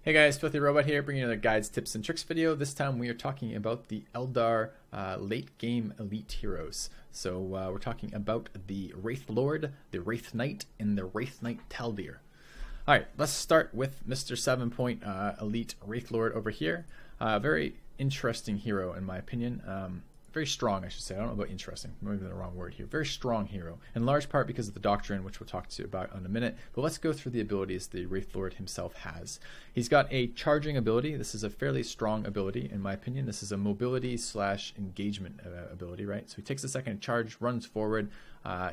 Hey guys, FilthyRobot here, bringing you another guides, tips, and tricks video. This time we are talking about the Eldar late game elite heroes. So we're talking about the Wraith Lord, the Wraith Knight, and the Wraith Knight Eldar. Alright, let's start with Mr. 7-point elite Wraith Lord over here. Very interesting hero in my opinion. Very strong, I should say. I don't know about interesting. Maybe the wrong word here. Very strong hero, in large part because of the doctrine, which we'll talk to you about in a minute. But let's go through the abilities the Wraith Lord himself has. He's got a charging ability. This is a fairly strong ability, in my opinion. This is a mobility / engagement ability, right? So he takes a second to charge, runs forward.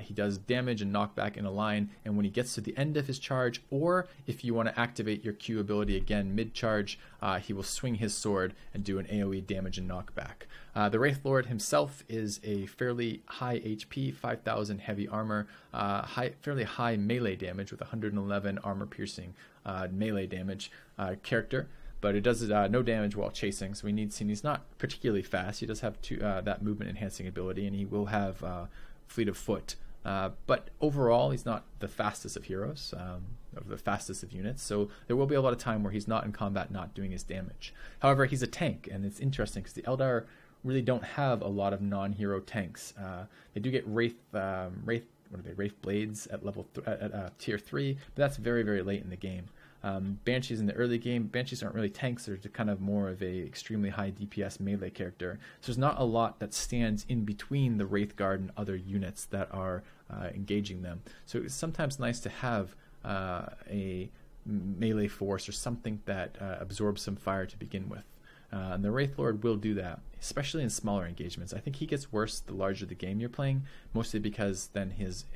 He does damage and knockback in a line, and when he gets to the end of his charge, or if you want to activate your Q ability again mid-charge, he will swing his sword and do an AoE damage and knockback. The Wraith Lord himself is a fairly high HP, 5,000 heavy armor, fairly high melee damage with 111 armor piercing melee damage character. But it does no damage while chasing, so he's not particularly fast. He does have that movement enhancing ability, and he will have fleet of foot. But overall, he's not the fastest of heroes, or the fastest of units, so there will be a lot of time where he's not in combat, not doing his damage. However, he's a tank, and it's interesting because the Eldar really don't have a lot of non-hero tanks. They do get Wraith Blades at tier 3, but that's very, very late in the game. Banshees in the early game, Banshees aren't really tanks, they're kind of more of a extremely high DPS melee character. So there's not a lot that stands in between the Wraith Guard and other units that are engaging them. So it's sometimes nice to have a melee force or something that absorbs some fire to begin with. And the Wraith Lord will do that, especially in smaller engagements. I think he gets worse the larger the game you're playing, mostly because then his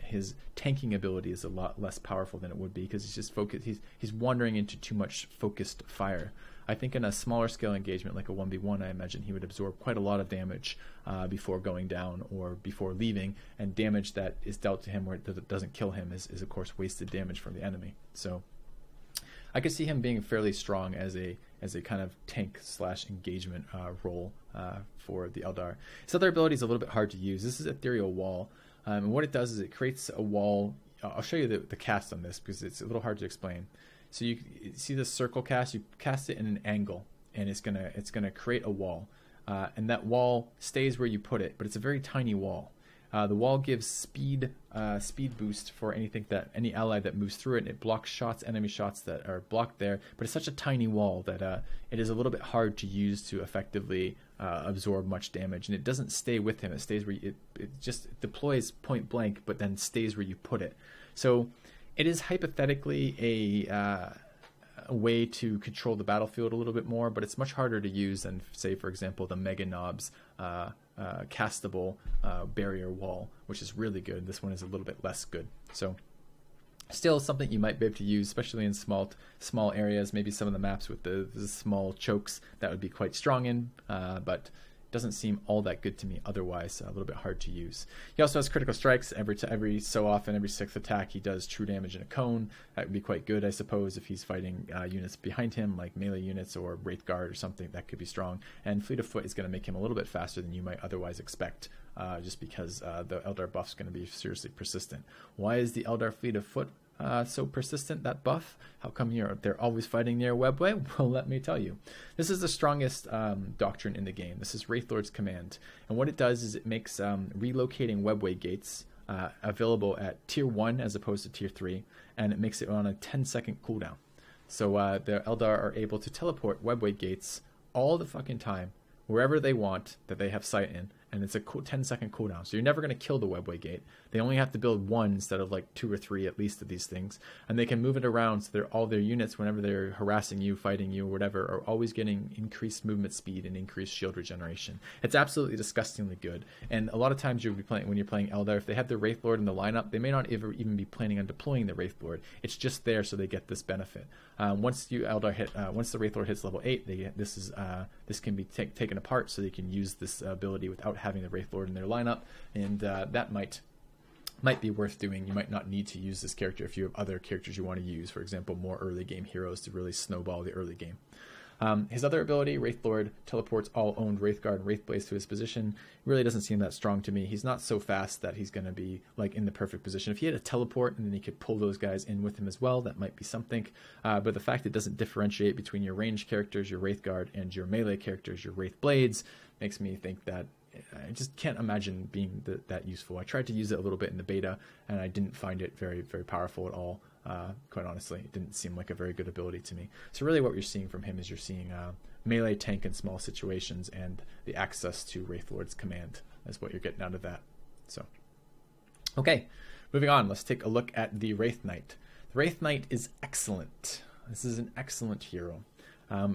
tanking ability is a lot less powerful than it would be, because he's just focused. He's wandering into too much focused fire. I think in a smaller scale engagement like a 1v1, I imagine he would absorb quite a lot of damage before going down or before leaving, and damage that is dealt to him where it doesn't kill him is of course wasted damage from the enemy. So I could see him being fairly strong as a kind of tank / engagement role for the Eldar. His other ability is a little bit hard to use. This is Ethereal Wall, and what it does is it creates a wall. I'll show you the cast on this because it's a little hard to explain. So you see this circle cast. You cast it in an angle, and it's gonna create a wall, and that wall stays where you put it, but it's a very tiny wall. The wall gives speed boost for any ally that moves through it, and it blocks shots, enemy shots that are blocked there. But it's such a tiny wall that it is a little bit hard to use to effectively absorb much damage, and it doesn't stay with him. It stays where it just deploys point blank, but then stays where you put it. So it is hypothetically a way to control the battlefield a little bit more, but it's much harder to use than, say, for example, the Mega Knobs castable barrier wall, which is really good. This one is a little bit less good. So still something you might be able to use, especially in small areas, maybe some of the maps with the small chokes that would be quite strong in, but doesn't seem all that good to me otherwise. A little bit hard to use. He also has critical strikes every so often. Every 6th attack he does true damage in a cone. That would be quite good, I suppose, if he's fighting units behind him like melee units or Wraith Guard or something. That could be strong. And Fleet of Foot is going to make him a little bit faster than you might otherwise expect, just because the Eldar buff is going to be seriously persistent. Why is the Eldar Fleet of Foot so persistent, that buff? How come they're always fighting near webway? Well, let me tell you. This is the strongest doctrine in the game. This is Wraith Lord's command, and what it does is it makes relocating webway gates available at tier 1 as opposed to tier 3, and it makes it on a 10-second cooldown. So the Eldar are able to teleport webway gates all the fucking time, wherever they want that they have sight in, and it's a 10-second cooldown. So you're never going to kill the webway gate. They only have to build 1 instead of like 2 or 3 at least of these things, and they can move it around so all their units, whenever they're harassing you, fighting you, or whatever, are always getting increased movement speed and increased shield regeneration. It's absolutely disgustingly good. And a lot of times you'll be playing, when you're playing Eldar, if they have the Wraith Lord in the lineup, they may not even be planning on deploying the Wraith Lord. It's just there so they get this benefit. Once the Wraith Lord hits level 8, this can be taken apart so they can use this ability without having the Wraith Lord in their lineup, and that might be worth doing. You might not need to use this character if you have other characters you want to use, for example, more early game heroes to really snowball the early game. His other ability, Wraith Lord, teleports all owned Wraith Guard and Wraith Blades to his position. Really doesn't seem that strong to me. He's not so fast that he's going to be like in the perfect position. If he had a teleport and then he could pull those guys in with him as well, that might be something. But the fact it doesn't differentiate between your ranged characters, your Wraith Guard, and your melee characters, your Wraith Blades, makes me think that I just can't imagine being that useful. I tried to use it a little bit in the beta, and I didn't find it very, very powerful at all. Quite honestly, it didn't seem like a very good ability to me. So really what you're seeing from him is you're seeing melee tank in small situations, and the access to Wraith Lord's command is what you're getting out of that. So, okay, moving on. Let's take a look at the Wraith Knight. The Wraith Knight is excellent. This is an excellent hero.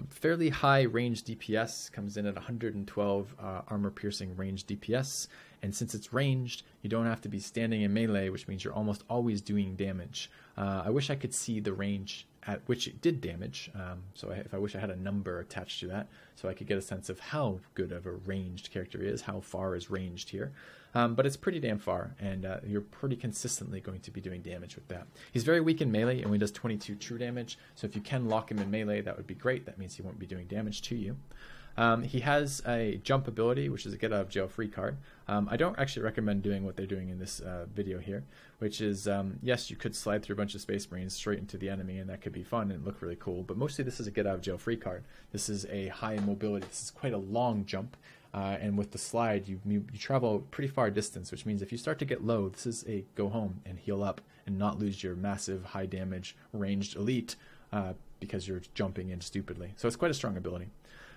Fairly high range DPS, comes in at 112 armor piercing range DPS, and since it's ranged, you don't have to be standing in melee, which means you're almost always doing damage. I wish I could see the range at which it did damage, if I wish I had a number attached to that, so I could get a sense of how good of a ranged character he is, how far is ranged here. But it's pretty damn far, and you're pretty consistently going to be doing damage with that. He's very weak in melee, and only does 22 true damage, so if you can lock him in melee, that would be great. That means he won't be doing damage to you. He has a jump ability, which is a get out of jail free card. I don't actually recommend doing what they're doing in this video here, which is, yes, you could slide through a bunch of Space Marines straight into the enemy, and that could be fun and look really cool, but mostly this is a get out of jail free card. This is a high mobility. This is quite a long jump. And with the slide, you travel a pretty far distance, which means if you start to get low, this is a go home and heal up and not lose your massive high damage ranged elite because you're jumping in stupidly. So it's quite a strong ability.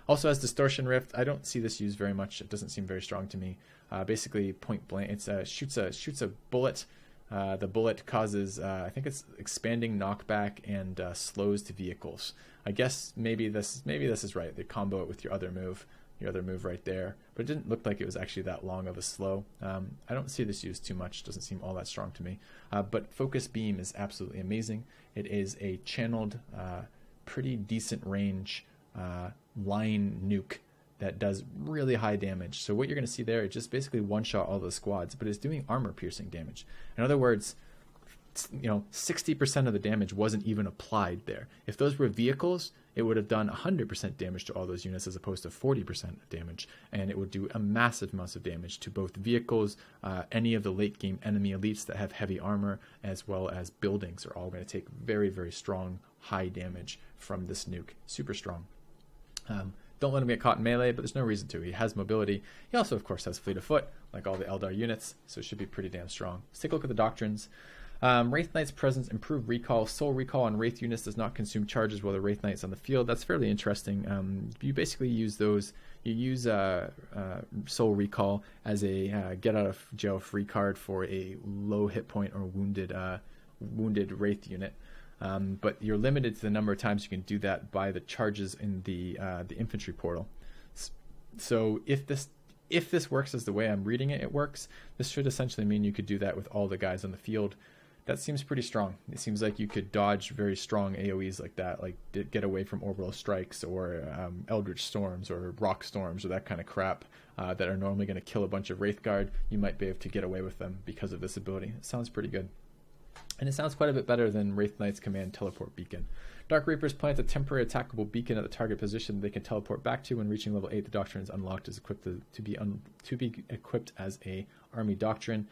Also has Distortion Rift. I don't see this used very much. It doesn't seem very strong to me. Basically, point blank, it shoots a bullet. The bullet causes, I think it's expanding knockback and slows to vehicles. I guess maybe this is right. They combo it with your other move right there, but it didn't look like it was actually that long of a slow. I don't see this used too much. Doesn't seem all that strong to me. But Focus Beam is absolutely amazing. It is a channeled, pretty decent range line nuke that does really high damage. So what you're going to see there, it just basically one-shot all the squads, but it's doing armor-piercing damage. In other words, 60% of the damage wasn't even applied there. If those were vehicles, it would have done 100% damage to all those units as opposed to 40% damage, and it would do a massive amounts of damage to both vehicles, any of the late game enemy elites that have heavy armor, as well as buildings are all going to take very, very strong high damage from this nuke. Super strong. Don't let him get caught in melee, but there's no reason to. He has mobility. He also, of course, has fleet of foot, like all the Eldar units, so it should be pretty damn strong. Let's take a look at the doctrines. Wraith Knight's presence, improved recall. Soul recall on Wraith units does not consume charges while the Wraith Knight's on the field. That's fairly interesting. You basically use those. You use Soul recall as a get out of jail free card for a low hit point or wounded Wraith unit. But you're limited to the number of times you can do that by the charges in the infantry portal. So if this works as the way I'm reading it, it works. This should essentially mean you could do that with all the guys on the field. That seems pretty strong. It seems like you could dodge very strong AoEs like that, like get away from orbital strikes or eldritch storms or rock storms or that kind of crap that are normally going to kill a bunch of Wraith Guard. You might be able to get away with them because of this ability. It sounds pretty good. And it sounds quite a bit better than Wraith Knight's command teleport beacon. Dark Reapers plant a temporary attackable beacon at the target position they can teleport back to. When reaching level 8, the doctrine is unlocked as equipped to be equipped as a army doctrine.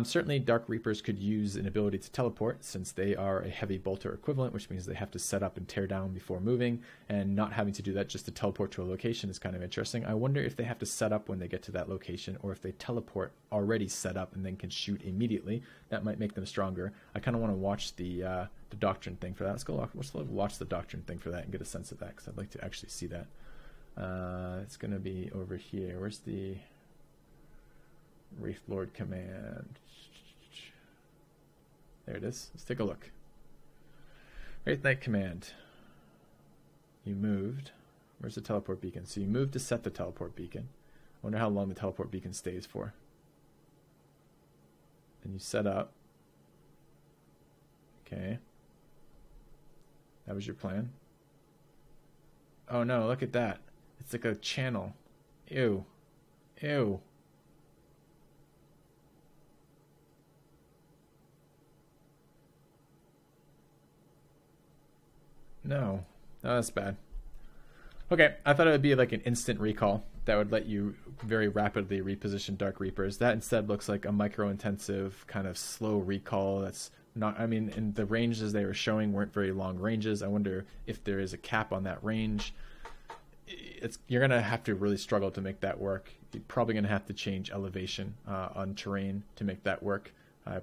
Certainly, Dark Reapers could use an ability to teleport since they are a heavy bolter equivalent, which means they have to set up and tear down before moving, and not having to do that just to teleport to a location is kind of interesting. I wonder if they have to set up when they get to that location, or if they teleport already set up and then can shoot immediately. That might make them stronger. I kind of want to watch the doctrine thing for that. Let's watch the doctrine thing for that and get a sense of that, because I'd like to actually see that. It's going to be over here. Where's the Wraith Lord command? There it is. Let's take a look. Wraith Knight command. You moved. Where's the teleport beacon? So you moved to set the teleport beacon. I wonder how long the teleport beacon stays for. Then you set up. Okay. That was your plan. Oh no, look at that. It's like a channel. Ew. Ew. No, that's bad. Okay, I thought it would be like an instant recall that would let you very rapidly reposition Dark Reapers. That instead looks like a micro-intensive kind of slow recall that's not, I mean, and the ranges they were showing weren't very long ranges. I wonder if there is a cap on that range. You're going to have to really struggle to make that work. You're probably going to have to change elevation on terrain to make that work.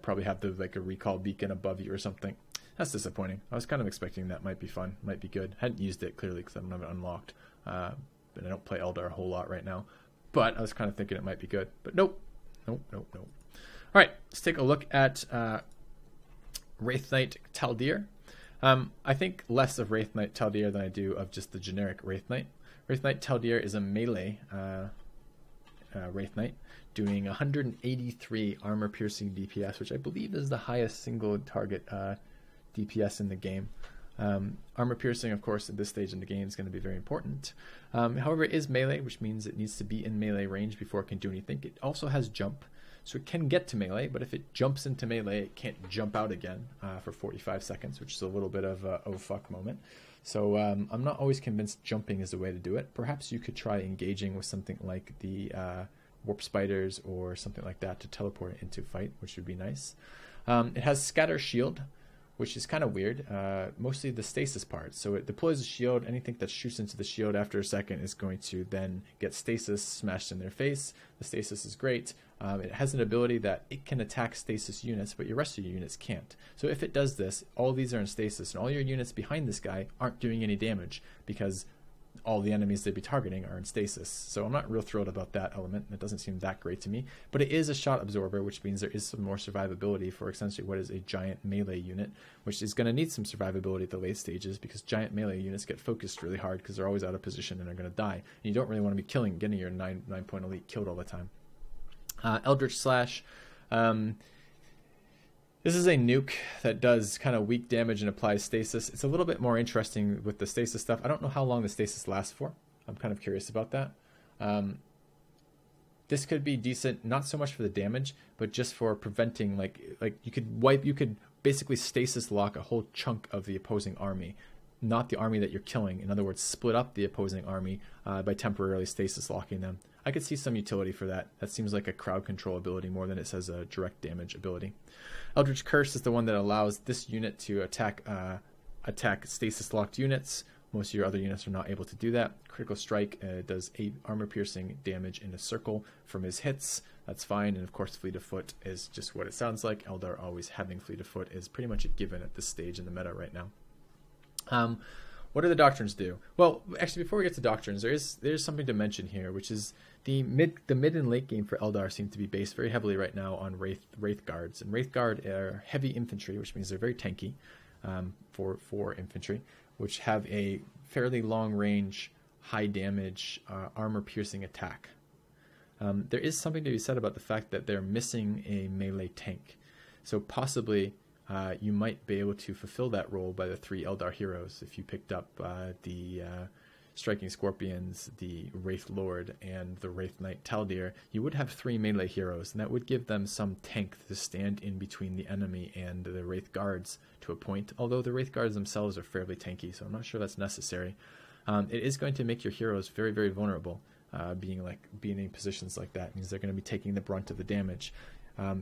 Probably have to like a recall beacon above you or something. That's disappointing. I was kind of expecting that might be fun, might be good. Hadn't used it clearly because I don't have it unlocked. But I don't play Eldar a whole lot right now. But I was kind of thinking it might be good. But nope. Nope. All right, let's take a look at Wraith Knight Taldir. I think less of Wraith Knight Taldir than I do of just the generic Wraith Knight. Wraith Knight Taldir is a melee Wraith Knight doing 183 armor-piercing DPS, which I believe is the highest single target DPS in the game. Armor piercing, of course, at this stage in the game is going to be very important. However, it is melee, which means it needs to be in melee range before it can do anything. It also has jump, so it can get to melee, but if it jumps into melee, it can't jump out again for 45 seconds, which is a little bit of a oh fuck moment. So I'm not always convinced jumping is the way to do it. Perhaps you could try engaging with something like the warp spiders or something like that to teleport it into fight, which would be nice. It has scatter shield, which is kind of weird, mostly the stasis part. So it deploys a shield. Anything that shoots into the shield after a second is going to then get stasis smashed in their face. The stasis is great. It has an ability that it can attack stasis units, but your rest of your units can't. So if it does this, all these are in stasis, and all your units behind this guy aren't doing any damage because all the enemies they'd be targeting are in stasis. So I'm not real thrilled about that element. It doesn't seem that great to me. But it is a shot absorber, which means there is some more survivability for essentially what is a giant melee unit, which is going to need some survivability at the late stages because giant melee units get focused really hard because they're always out of position and are going to die. And you don't really want to be getting your 9-point elite killed all the time. Eldritch Slash. This is a nuke that does kind of weak damage and applies stasis. It's a little bit more interesting with the stasis stuff. I don't know how long the stasis lasts for. I'm kind of curious about that. This could be decent, not so much for the damage, but just for preventing, like you could basically stasis lock a whole chunk of the opposing army, not the army that you're killing. In other words, split up the opposing army by temporarily stasis locking them. I could see some utility for that. That seems like a crowd control ability more than it says a direct damage ability. Eldritch Curse is the one that allows this unit to attack stasis locked units. Most of your other units are not able to do that. Critical Strike does 8 armor piercing damage in a circle from his hits. That's fine. And of course, Fleet of Foot is just what it sounds like. Eldar always having Fleet of Foot is pretty much a given at this stage in the meta right now. What do the doctrines do? Well, actually, before we get to doctrines, there's something to mention here, which is the mid and late game for Eldar seem to be based very heavily right now on Wraith Guards, and Wraith Guard are heavy infantry, which means they're very tanky for infantry, which have a fairly long range, high damage, armor piercing attack. There is something to be said about the fact that they're missing a melee tank, so possibly. You might be able to fulfill that role by the 3 Eldar heroes. If you picked up the Striking Scorpions, the Wraith Lord, and the Wraith Knight Taldir, you would have 3 melee heroes, and that would give them some tank to stand in between the enemy and the Wraith Guards to a point, although the Wraith Guards themselves are fairly tanky, so I'm not sure that's necessary. It is going to make your heroes very, very vulnerable. Being in positions like that means they're going to be taking the brunt of the damage.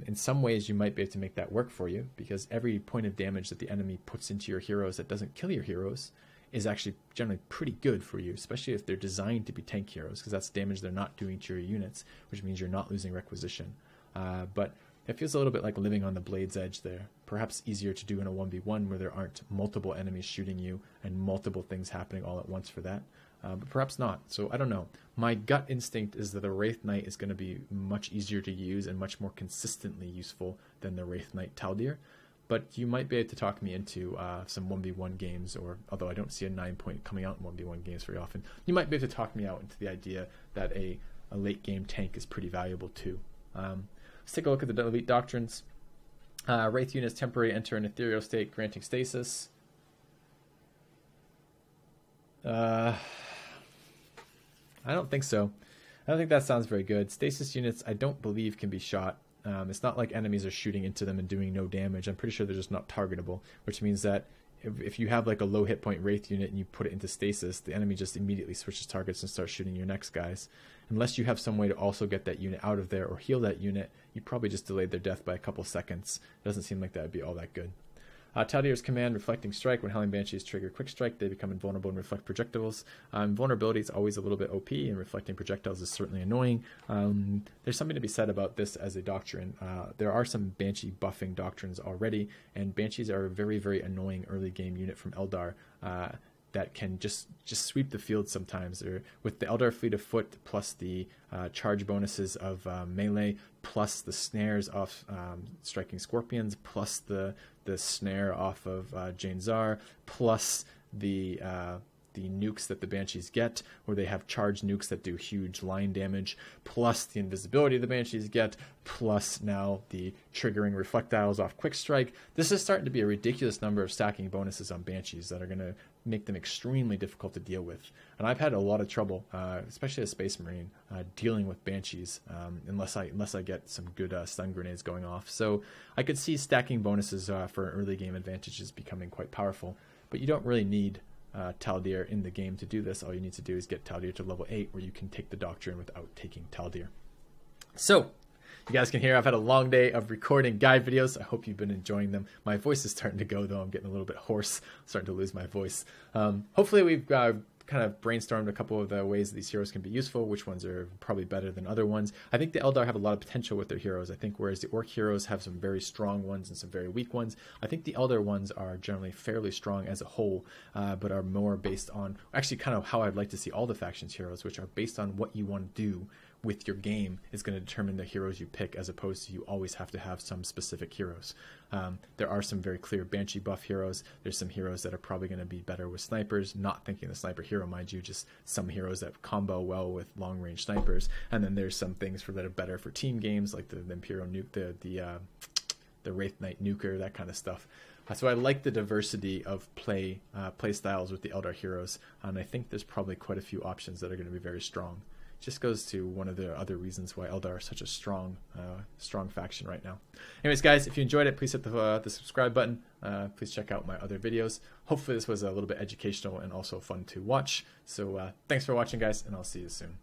In some ways, you might be able to make that work for you because every point of damage that the enemy puts into your heroes that doesn't kill your heroes is actually generally pretty good for you, especially if they're designed to be tank heroes because that's damage they're not doing to your units, which means you're not losing requisition. But it feels a little bit like living on the blade's edge there. Perhaps easier to do in a 1v1 where there aren't multiple enemies shooting you and multiple things happening all at once for that. But perhaps not. So I don't know. My gut instinct is that the Wraith Knight is going to be much easier to use and much more consistently useful than the Wraith Knight Taldir. But you might be able to talk me into some 1v1 games, or although I don't see a 9-point coming out in 1v1 games very often, you might be able to talk me out into the idea that a late game tank is pretty valuable too. Let's take a look at the elite doctrines. Wraith units temporarily enter an ethereal state, granting stasis. I don't think so. I don't think that sounds very good. Stasis units, I don't believe, can be shot. It's not like enemies are shooting into them and doing no damage. I'm pretty sure they're just not targetable, which means that if you have like a low hit point Wraith unit and you put it into stasis, the enemy just immediately switches targets and starts shooting your next guys. Unless you have some way to also get that unit out of there or heal that unit, you probably just delayed their death by a couple seconds. It doesn't seem like that would be all that good. Taldier's command, Reflecting Strike. When Howling Banshees trigger Quick Strike, they become invulnerable and reflect projectiles. Vulnerability is always a little bit OP, and reflecting projectiles is certainly annoying. There's something to be said about this as a doctrine. There are some Banshee buffing doctrines already, and Banshees are a very, very annoying early game unit from Eldar that can just sweep the field sometimes. Or with the Eldar Fleet of Foot, plus the charge bonuses of melee, plus the snares off striking scorpions, plus the snare off of Jane Zar, plus the nukes that the Banshees get, where they have charged nukes that do huge line damage, plus the invisibility the Banshees get, plus now the triggering reflectiles off Quick Strike. This is starting to be a ridiculous number of stacking bonuses on Banshees that are going to make them extremely difficult to deal with. And I've had a lot of trouble, especially as Space Marine, dealing with Banshees unless I get some good stun grenades going off. So I could see stacking bonuses for early game advantages becoming quite powerful, but you don't really need Taldir in the game to do this. All you need to do is get Taldir to level 8, where you can take the Doctrine without taking Taldir. So, you guys can hear I've had a long day of recording guide videos. I hope you've been enjoying them. My voice is starting to go, though. I'm getting a little bit hoarse. I'm starting to lose my voice. Hopefully we've kind of brainstormed a couple of the ways these heroes can be useful, which ones are probably better than other ones. I think the Eldar have a lot of potential with their heroes. I think whereas the Orc heroes have some very strong ones and some very weak ones, I think the Eldar ones are generally fairly strong as a whole, but are more based on, actually kind of how I'd like to see all the factions heroes, which are based on what you want to do with your game is going to determine the heroes you pick, as opposed to you always have to have some specific heroes. There are some very clear Banshee buff heroes. There's some heroes that are probably going to be better with snipers, not thinking the sniper hero, mind you, just some heroes that combo well with long range snipers. And then there's some things that are better for team games, like the Imperial Nuke, the Wraith Knight Nuker, that kind of stuff. So I like the diversity of play styles with the Eldar heroes, and I think there's probably quite a few options that are going to be very strong. Just goes to one of the other reasons why Eldar are such a strong faction right now. Anyways, guys, if you enjoyed it, please hit the subscribe button. Please check out my other videos. Hopefully this was a little bit educational and also fun to watch. So thanks for watching, guys, and I'll see you soon.